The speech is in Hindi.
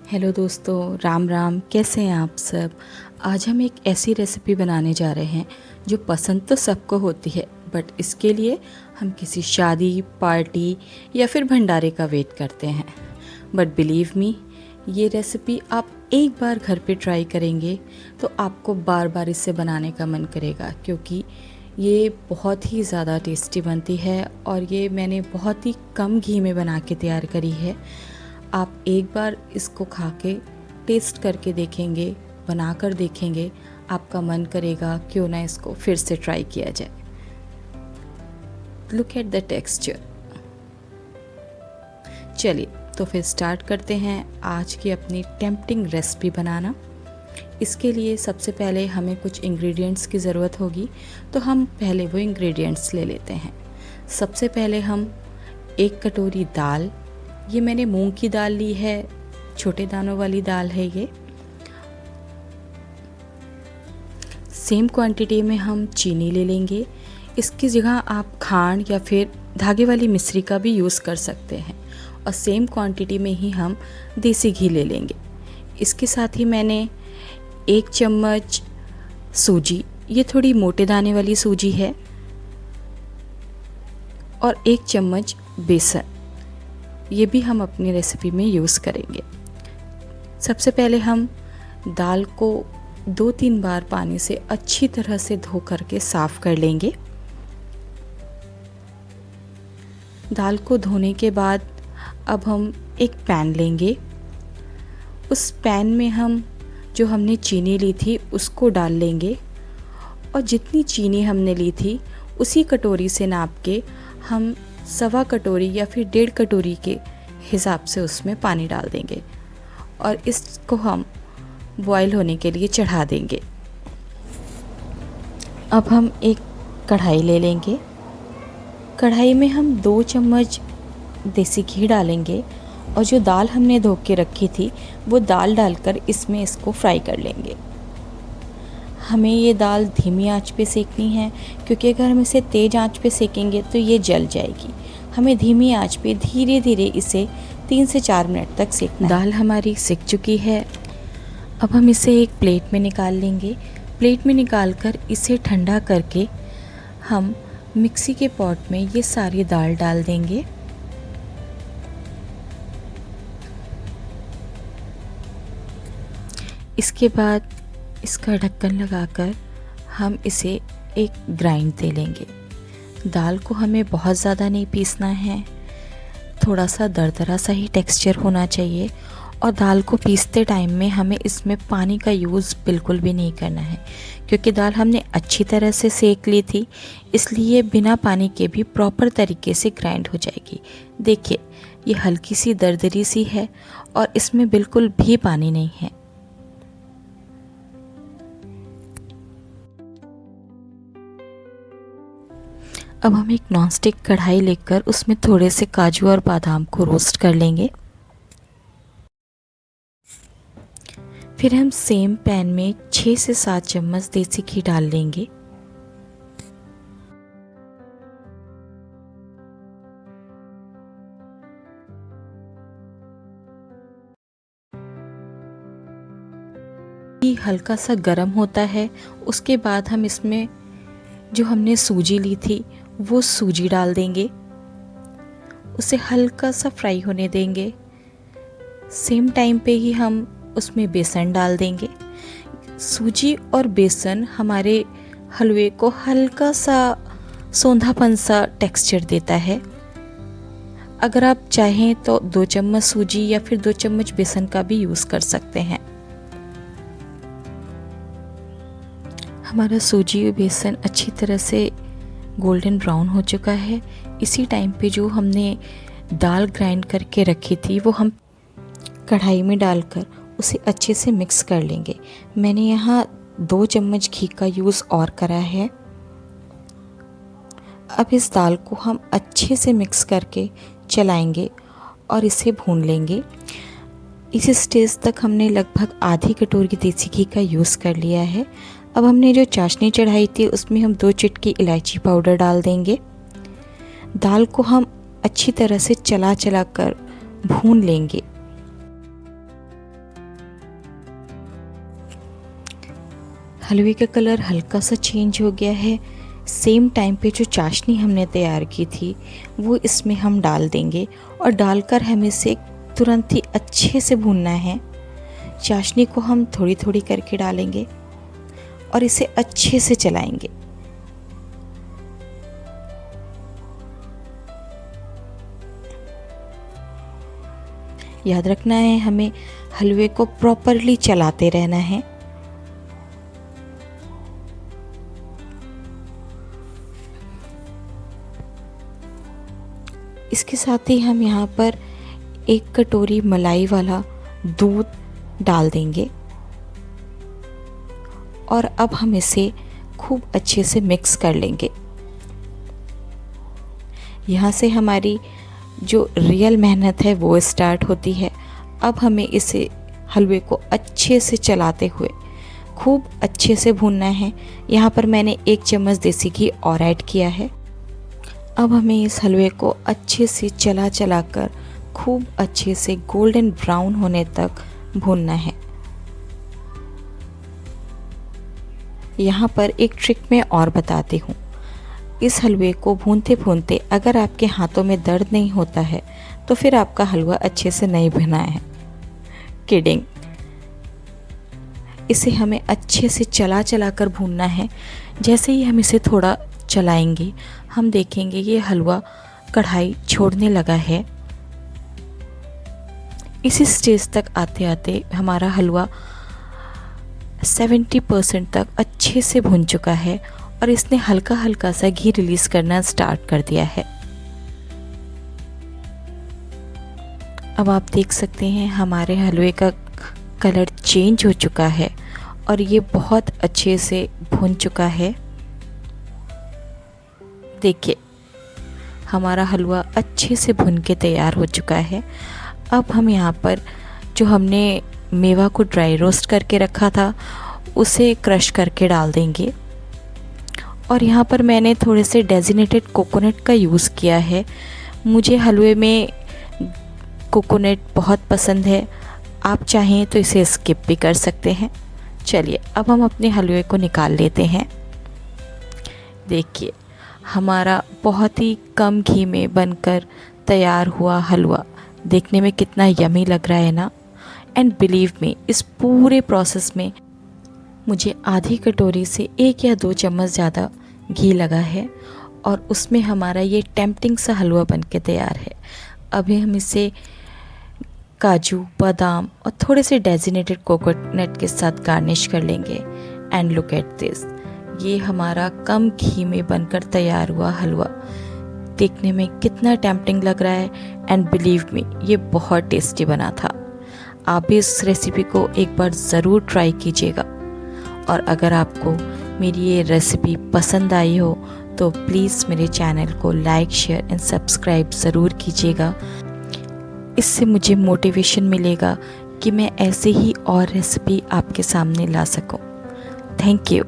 हेलो दोस्तों, राम राम। कैसे हैं आप सब। आज हम एक ऐसी रेसिपी बनाने जा रहे हैं जो पसंद तो सबको होती है, बट इसके लिए हम किसी शादी, पार्टी या फिर भंडारे का वेट करते हैं। बट बिलीव मी, ये रेसिपी आप एक बार घर पे ट्राई करेंगे तो आपको बार बार इसे बनाने का मन करेगा, क्योंकि ये बहुत ही ज़्यादा टेस्टी बनती है और ये मैंने बहुत ही कम घी में बना के तैयार करी है। आप एक बार इसको खा के टेस्ट करके देखेंगे, बना कर देखेंगे, आपका मन करेगा क्यों ना इसको फिर से ट्राई किया जाए। Look at the texture. चलिए तो फिर स्टार्ट करते हैं आज की अपनी टेम्पटिंग रेसिपी बनाना। इसके लिए सबसे पहले हमें कुछ इंग्रेडिएंट्स की ज़रूरत होगी, तो हम पहले वो इंग्रेडिएंट्स ले लेते हैं। सबसे पहले हम 1 कटोरी दाल, ये मैंने मूंग की दाल ली है, छोटे दानों वाली दाल है ये। सेम क्वांटिटी में हम चीनी ले लेंगे। इसकी जगह आप खांड या फिर धागे वाली मिश्री का भी यूज़ कर सकते हैं। और सेम क्वांटिटी में ही हम देसी घी ले लेंगे। इसके साथ ही मैंने 1 चम्मच सूजी, ये थोड़ी मोटे दाने वाली सूजी है, और 1 चम्मच बेसन, ये भी हम अपनी रेसिपी में यूज़ करेंगे। सबसे पहले हम दाल को 2-3 बार पानी से अच्छी तरह से धो करके साफ़ कर लेंगे। दाल को धोने के बाद अब हम एक पैन लेंगे। उस पैन में हम जो हमने चीनी ली थी उसको डाल लेंगे, और जितनी चीनी हमने ली थी उसी कटोरी से नाप के हम 1.25 कटोरी या फिर 1.5 कटोरी के हिसाब से उसमें पानी डाल देंगे और इसको हम बॉईल होने के लिए चढ़ा देंगे। अब हम एक कढ़ाई ले लेंगे। कढ़ाई में हम 2 चम्मच देसी घी डालेंगे और जो दाल हमने धो के रखी थी वो दाल डालकर इसमें इसको फ्राई कर लेंगे। हमें ये दाल धीमी आंच पे सेकनी है, क्योंकि अगर हम इसे तेज़ आंच पे सेकेंगे तो ये जल जाएगी। हमें धीमी आंच पे धीरे धीरे इसे 3 से 4 मिनट तक सेकना है। दाल हमारी सिक चुकी है। अब हम इसे एक प्लेट में निकाल लेंगे। प्लेट में निकाल कर इसे ठंडा करके हम मिक्सी के पॉट में ये सारी दाल डाल देंगे। इसके बाद इसका ढक्कन लगाकर हम इसे एक ग्राइंड दे लेंगे। दाल को हमें बहुत ज़्यादा नहीं पीसना है, थोड़ा सा दरदरा सा ही टेक्सचर होना चाहिए। और दाल को पीसते टाइम में हमें इसमें पानी का यूज़ बिल्कुल भी नहीं करना है, क्योंकि दाल हमने अच्छी तरह से सेक ली थी, इसलिए बिना पानी के भी प्रॉपर तरीके से ग्राइंड हो जाएगी। देखिए, ये हल्की सी दरदरी सी है और इसमें बिल्कुल भी पानी नहीं है। अब हम एक नॉनस्टिक कढ़ाई लेकर उसमें थोड़े से काजू और बादाम को रोस्ट कर लेंगे। फिर हम सेम पैन में 6 से 7 चम्मच देसी घी डाल लेंगे। घी हल्का सा गर्म होता है, उसके बाद हम इसमें जो हमने सूजी ली थी वो सूजी डाल देंगे, उसे हल्का सा फ्राई होने देंगे। सेम टाइम पे ही हम उसमें बेसन डाल देंगे। सूजी और बेसन हमारे हलवे को हल्का सा सोंधापन सा टेक्सचर देता है। अगर आप चाहें तो 2 चम्मच सूजी या फिर 2 चम्मच बेसन का भी यूज़ कर सकते हैं। हमारा सूजी और बेसन अच्छी तरह से गोल्डन ब्राउन हो चुका है। इसी टाइम पे जो हमने दाल ग्राइंड करके रखी थी वो हम कढ़ाई में डालकर उसे अच्छे से मिक्स कर लेंगे। मैंने यहाँ 2 चम्मच घी का यूज़ और करा है। अब इस दाल को हम अच्छे से मिक्स करके चलाएंगे और इसे भून लेंगे। इस स्टेज तक हमने लगभग आधी कटोरी देसी घी का यूज़ कर लिया है। अब हमने जो चाशनी चढ़ाई थी उसमें हम 2 चिटकी इलायची पाउडर डाल देंगे। दाल को हम अच्छी तरह से चला कर भून लेंगे। 2 चम्मच घी का यूज़ और करा है। अब इस दाल को हम अच्छे से मिक्स करके चलाएंगे और इसे भून लेंगे। इस स्टेज तक हमने लगभग आधी कटोरी देसी घी का यूज़ कर लिया है। अब हमने जो चाशनी चढ़ाई थी उसमें हम 2 चिटकी इलायची पाउडर डाल देंगे। दाल को हम अच्छी तरह से चला कर भून लेंगे। हलवे का कलर हल्का सा चेंज हो गया है। सेम टाइम पे जो चाशनी हमने तैयार की थी वो इसमें हम डाल देंगे और डालकर हमें इसे तुरंत ही अच्छे से भूनना है। चाशनी को हम थोड़ी थोड़ी करके डालेंगे और इसे अच्छे से चलाएंगे। याद रखना है, हमें हलवे को प्रॉपरली चलाते रहना है। इसके साथ ही हम यहाँ पर 1 कटोरी मलाई वाला दूध डाल देंगे और अब हम इसे खूब अच्छे से मिक्स कर लेंगे। यहाँ से हमारी जो रियल मेहनत है वो स्टार्ट होती है। अब हमें इसे हलवे को अच्छे से चलाते हुए खूब अच्छे से भूनना है। यहाँ पर मैंने 1 चम्मच देसी घी और ऐड किया है। अब हमें इस हलवे को अच्छे से चला कर खूब अच्छे से गोल्डन ब्राउन होने तक भूनना है। यहाँ पर एक ट्रिक मैं और बताती हूँ। इस हलवे को भूनते भूनते अगर आपके हाथों में दर्द नहीं होता है तो फिर आपका हलवा अच्छे से नहीं बना है। किडिंग। इसे हमें अच्छे से चला कर भूनना है। जैसे ही हम इसे थोड़ा चलाएंगे हम देखेंगे ये हलवा कढ़ाई छोड़ने लगा है। इसी स्टेज तक आते आते हमारा हलवा 70% तक अच्छे से भुन चुका है और इसने हल्का हल्का सा घी रिलीज करना स्टार्ट कर दिया है। अब आप देख सकते हैं हमारे हलवे का कलर चेंज हो चुका है और ये बहुत अच्छे से भुन चुका है। देखिए हमारा हलवा अच्छे से भुन के तैयार हो चुका है। अब हम यहाँ पर जो हमने मेवा को ड्राई रोस्ट करके रखा था उसे क्रश करके डाल देंगे और यहाँ पर मैंने थोड़े से डेजिनेटेड कोकोनट का यूज़ किया है। मुझे हलवे में कोकोनट बहुत पसंद है, आप चाहें तो इसे स्किप भी कर सकते हैं। चलिए अब हम अपने हलवे को निकाल लेते हैं। देखिए हमारा बहुत ही कम घी में बनकर तैयार हुआ हलवा देखने में कितना यमी लग रहा है ना। एंड बिलीव मी, इस पूरे प्रोसेस में मुझे आधी कटोरी से 1 या 2 चम्मच ज़्यादा घी लगा है और उसमें हमारा ये टेम्पटिंग सा हलवा बन के तैयार है। अभी हम इसे काजू, बादाम और थोड़े से डेजिनेटेड कोकोनट के साथ गार्निश कर लेंगे। एंड लुक एट दिस, ये हमारा कम घी में बनकर तैयार हुआ हलवा देखने में कितना टेम्पटिंग लग रहा है। एंड बिलीव मी, ये बहुत टेस्टी बना था। आप भी इस रेसिपी को एक बार ज़रूर ट्राई कीजिएगा और अगर आपको मेरी ये रेसिपी पसंद आई हो तो प्लीज़ मेरे चैनल को लाइक, शेयर एंड सब्सक्राइब ज़रूर कीजिएगा। इससे मुझे मोटिवेशन मिलेगा कि मैं ऐसे ही और रेसिपी आपके सामने ला सकूं। Thank you.